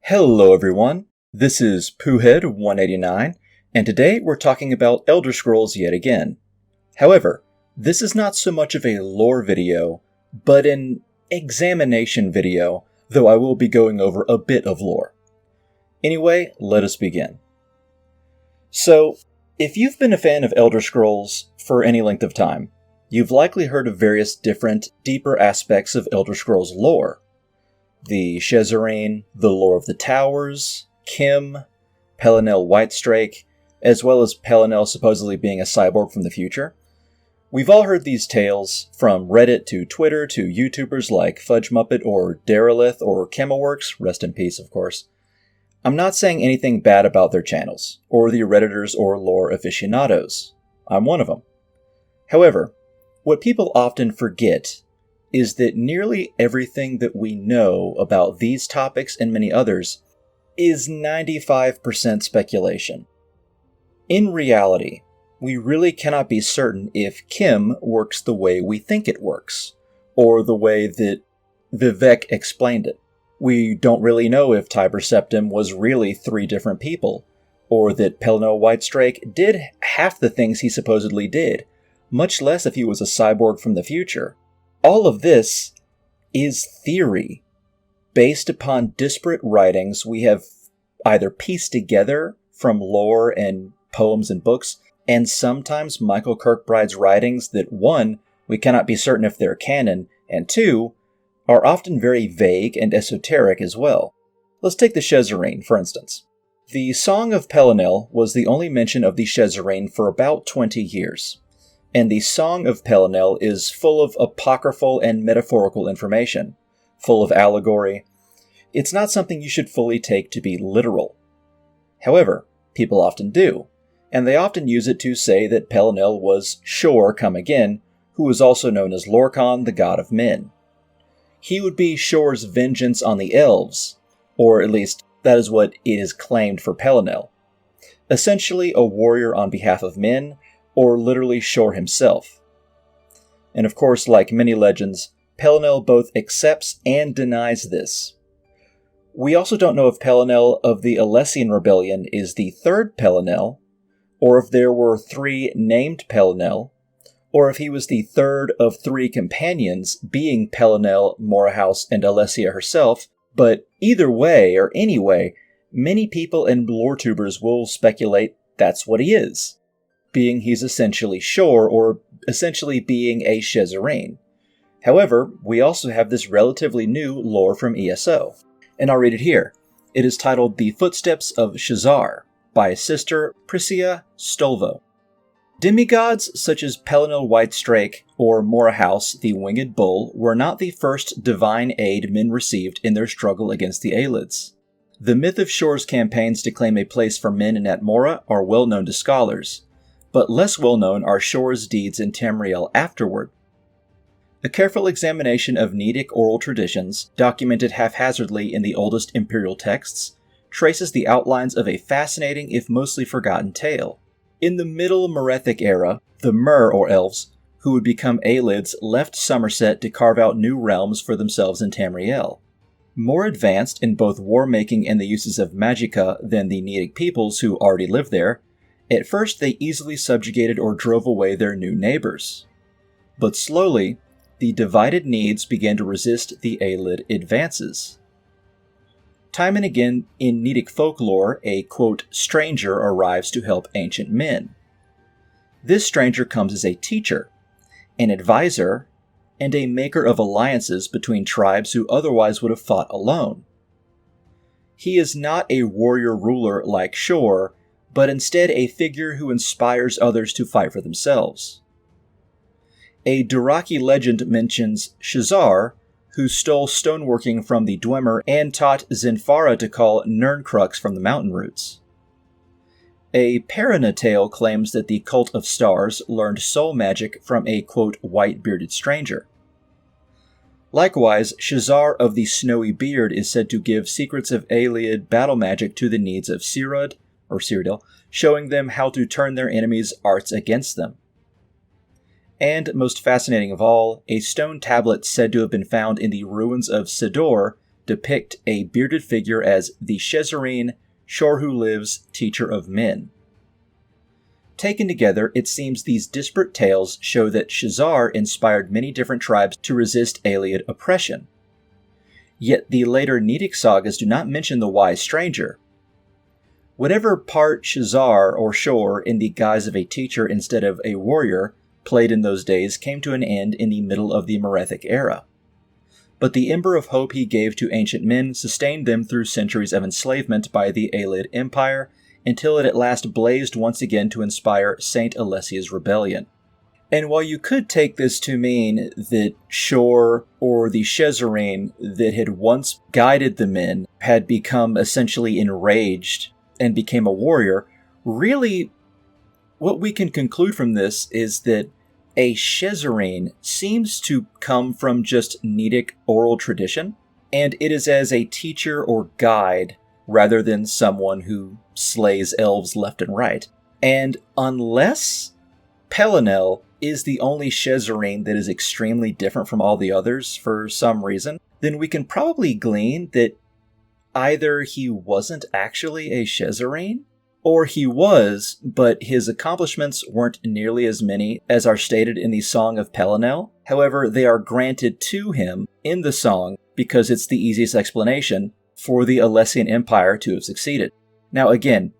Hello everyone, this is Poohhead189, and today we're talking about Elder Scrolls yet again. However, this is not so much of a lore video, but an examination video, though I will be going over a bit of lore. Anyway, let us begin. So, if you've been a fan of Elder Scrolls for any length of time, you've likely heard of various different, deeper aspects of Elder Scrolls lore. The Shezarene, the lore of the Towers, Kim, Pelinel Whitestrake, as well as Pelinel supposedly being a cyborg from the future. We've all heard these tales, from Reddit to Twitter to YouTubers like Fudge Muppet or Derelith or Chemoworks, rest in peace of course. I'm not saying anything bad about their channels, or the Redditors or lore aficionados. I'm one of them. However, what people often forget is that nearly everything that we know about these topics and many others is 95% speculation. In reality, we really cannot be certain if Kim works the way we think it works, or the way that Vivek explained it. We don't really know if Tiber Septim was really 3 different people, or that Pelinel Whitestrake did half the things he supposedly did, much less if he was a cyborg from the future. All of this is theory, based upon disparate writings we have either pieced together from lore and poems and books, and sometimes Michael Kirkbride's writings that 1, we cannot be certain if they're canon, and 2, are often very vague and esoteric as well. Let's take the Shezarene, for instance. The Song of Pelinel was the only mention of the Shezarene for about 20 years. And the Song of Pelinel is full of apocryphal and metaphorical information, full of allegory. It's not something you should fully take to be literal. However, people often do, and they often use it to say that Pelinel was Shor come again, who was also known as Lorkhan, the god of men. He would be Shor's vengeance on the elves, or at least that is what it is claimed for Pelinel. Essentially a warrior on behalf of men, or literally Shor himself. And of course, like many legends, Pelinel both accepts and denies this. We also don't know if Pelinel of the Alessian Rebellion is the 3rd Pelinel, or if there were 3 named Pelinel, or if he was the 3rd of 3 companions, being Pelinel, Morahouse, and Alessia herself, but either way, or anyway, many people and lore tubers will speculate that's what he is, being he's essentially Shor, or essentially being a Shezarene. However, we also have this relatively new lore from ESO, and I'll read it here. It is titled The Footsteps of Shezarr, by Sister Priscia Stolvo. Demigods such as Pelinel Whitestrake or Morahouse the Winged Bull were not the first divine aid men received in their struggle against the Aelids. The myth of Shor's campaigns to claim a place for men in Atmora are well known to scholars, but less well-known are Shor's deeds in Tamriel afterward. A careful examination of Nedic oral traditions, documented haphazardly in the oldest imperial texts, traces the outlines of a fascinating if mostly forgotten tale. In the Middle Merethic era, the Mer, or elves, who would become Aelids, left Somerset to carve out new realms for themselves in Tamriel. More advanced in both war-making and the uses of magicka than the Nedic peoples who already lived there, at first they easily subjugated or drove away their new neighbors. But slowly, the divided Needs began to resist the Aelid advances. Time and again in Nedic folklore, a, quote, stranger arrives to help ancient men. This stranger comes as a teacher, an advisor, and a maker of alliances between tribes who otherwise would have fought alone. He is not a warrior ruler like Shor, but instead a figure who inspires others to fight for themselves. A Dothraki legend mentions Shezarr, who stole stoneworking from the Dwemer and taught Zinfara to call Nirncrux from the mountain roots. A Perina tale claims that the Cult of Stars learned soul magic from a, quote, white-bearded stranger. Likewise, Shezarr of the Snowy Beard is said to give secrets of Aeliad battle magic to the Needs of Cyrod, or Cyrodiil, showing them how to turn their enemies' arts against them. And, most fascinating of all, a stone tablet said to have been found in the ruins of Sidor depict a bearded figure as the Shezarene, Sure Who Lives, Teacher of Men. Taken together, it seems these disparate tales show that Shazar inspired many different tribes to resist Ayleid oppression. Yet the later Nedic sagas do not mention the wise stranger. Whatever part Shazar or Shor in the guise of a teacher instead of a warrior played in those days came to an end in the middle of the Merethic era. But the ember of hope he gave to ancient men sustained them through centuries of enslavement by the Ayleid Empire, until it at last blazed once again to inspire Saint Alessia's rebellion. And while you could take this to mean that Shor or the Shezarene that had once guided the men had become essentially enraged and became a warrior, really what we can conclude from this is that a Shezarene seems to come from just Nedic oral tradition, and it is as a teacher or guide rather than someone who slays elves left and right. And unless Pelinel is the only Shezarene that is extremely different from all the others for some reason, then we can probably glean that either he wasn't actually a Shezarene, or he was, but his accomplishments weren't nearly as many as are stated in the Song of Pelinel. However, they are granted to him in the song because it's the easiest explanation for the Alessian Empire to have succeeded. Now again,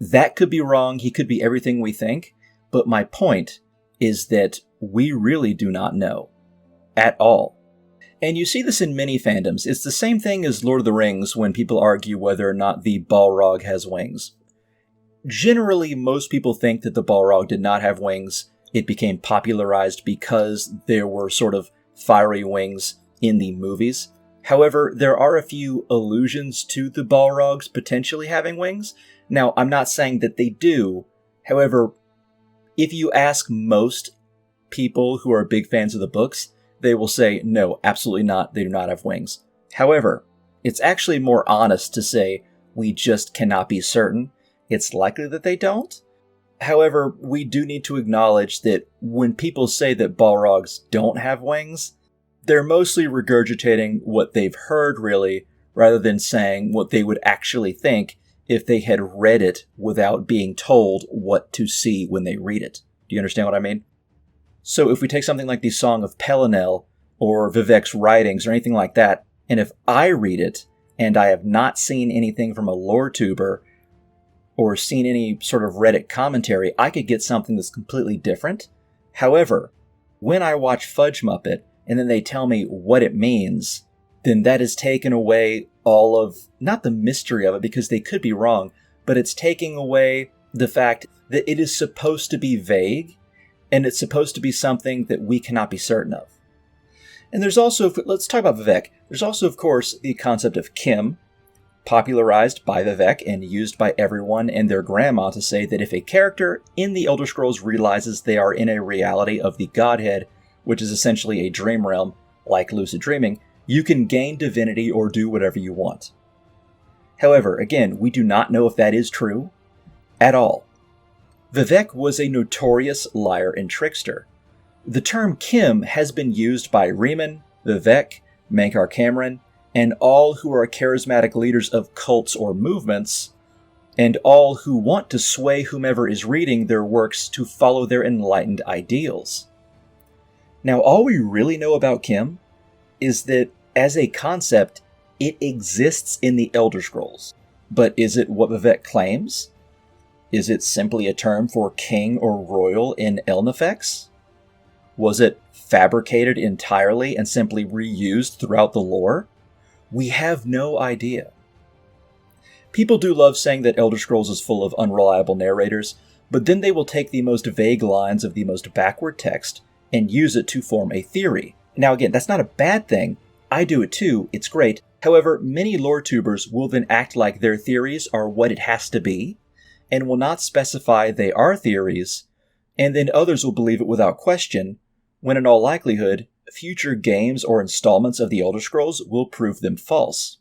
that could be wrong, he could be everything we think, but my point is that we really do not know. At all. And you see this in many fandoms. It's the same thing as Lord of the Rings when people argue whether or not the Balrog has wings. Generally, most people think that the Balrog did not have wings. It became popularized because there were sort of fiery wings in the movies. However, there are a few allusions to the Balrogs potentially having wings. Now, I'm not saying that they do. However, if you ask most people who are big fans of the books, they will say, no, absolutely not, they do not have wings. However, it's actually more honest to say we just cannot be certain. It's likely that they don't. However, we do need to acknowledge that when people say that Balrogs don't have wings, they're mostly regurgitating what they've heard, really, rather than saying what they would actually think if they had read it without being told what to see when they read it. Do you understand what I mean? So if we take something like the Song of Pelinel, or Vivek's writings, or anything like that, and if I read it, and I have not seen anything from a lore tuber, or seen any sort of Reddit commentary, I could get something that's completely different. However, when I watch Fudge Muppet, and then they tell me what it means, then that has taken away all of, not the mystery of it, because they could be wrong, but it's taking away the fact that it is supposed to be vague, and it's supposed to be something that we cannot be certain of. And there's also, let's talk about Vivek, there's also, of course, the concept of Kim, popularized by Vivek and used by everyone and their grandma to say that if a character in the Elder Scrolls realizes they are in a reality of the Godhead, which is essentially a dream realm, like lucid dreaming, you can gain divinity or do whatever you want. However, again, we do not know if that is true at all. Vivek was a notorious liar and trickster. The term Kim has been used by Riemann, Vivek, Mankar Cameron, and all who are charismatic leaders of cults or movements, and all who want to sway whomever is reading their works to follow their enlightened ideals. Now, all we really know about Kim is that, as a concept, it exists in the Elder Scrolls. But is it what Vivek claims? Is it simply a term for king or royal in Elnifex? Was it fabricated entirely and simply reused throughout the lore? We have no idea. People do love saying that Elder Scrolls is full of unreliable narrators, but then they will take the most vague lines of the most backward text and use it to form a theory. Now again, that's not a bad thing. I do it too, it's great. However, many lore tubers will then act like their theories are what it has to be, and will not specify they are theories, and then others will believe it without question, when in all likelihood, future games or installments of the Elder Scrolls will prove them false.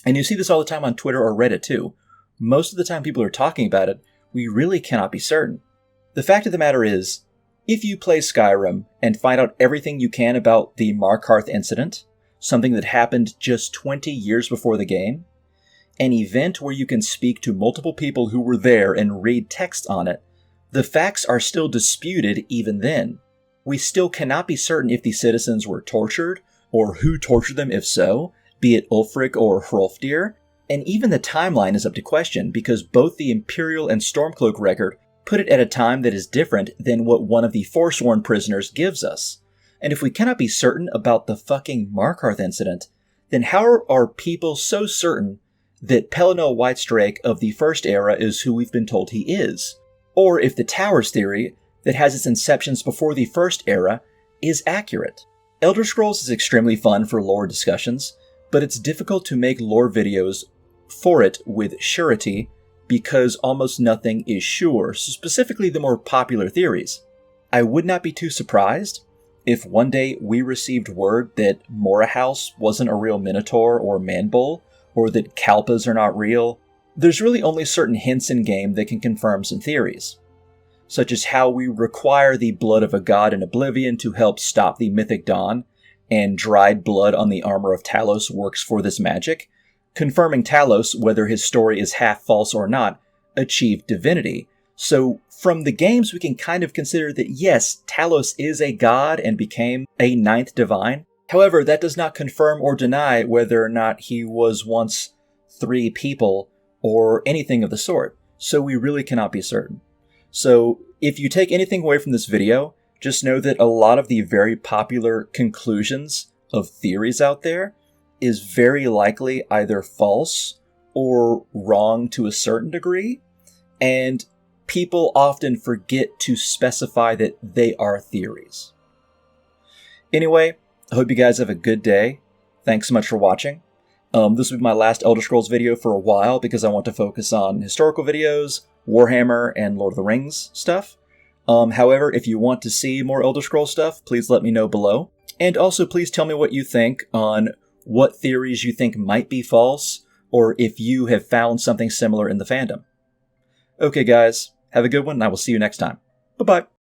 And you see this all the time on Twitter or Reddit too. Most of the time people are talking about it, we really cannot be certain. The fact of the matter is, if you play Skyrim and find out everything you can about the Markarth incident, something that happened just 20 years before the game, an event where you can speak to multiple people who were there and read text on it, the facts are still disputed even then. We still cannot be certain if the citizens were tortured, or who tortured them if so, be it Ulfric or Hrolfdir, and even the timeline is up to question because both the Imperial and Stormcloak record put it at a time that is different than what one of the Forsworn prisoners gives us. And if we cannot be certain about the fucking Markarth incident, then how are people so certain that Pelennor Whitestrake of the First Era is who we've been told he is? Or if the Towers theory, that has its inceptions before the First Era, is accurate? Elder Scrolls is extremely fun for lore discussions, but it's difficult to make lore videos for it with surety because almost nothing is sure, specifically the more popular theories. I would not be too surprised if one day we received word that Morahouse wasn't a real Minotaur or Manbull, or that Kalpas are not real. There's really only certain hints in-game that can confirm some theories, such as how we require the blood of a god in Oblivion to help stop the Mythic Dawn, and dried blood on the armor of Talos works for this magic. Confirming Talos, whether his story is half false or not, achieved divinity. So from the games we can kind of consider that yes, Talos is a god and became a ninth divine. However, that does not confirm or deny whether or not he was once three people or anything of the sort. So we really cannot be certain. So if you take anything away from this video, just know that a lot of the very popular conclusions of theories out there is very likely either false or wrong to a certain degree, and people often forget to specify that they are theories. Anyway, I hope you guys have a good day. Thanks so much for watching. This will be my last Elder Scrolls video for a while because I want to focus on historical videos, Warhammer, and Lord of the Rings stuff. However, if you want to see more Elder Scrolls stuff, please let me know below. And also, please tell me what you think on what theories you think might be false, or if you have found something similar in the fandom. Okay guys, have a good one, and I will see you next time. Bye-bye.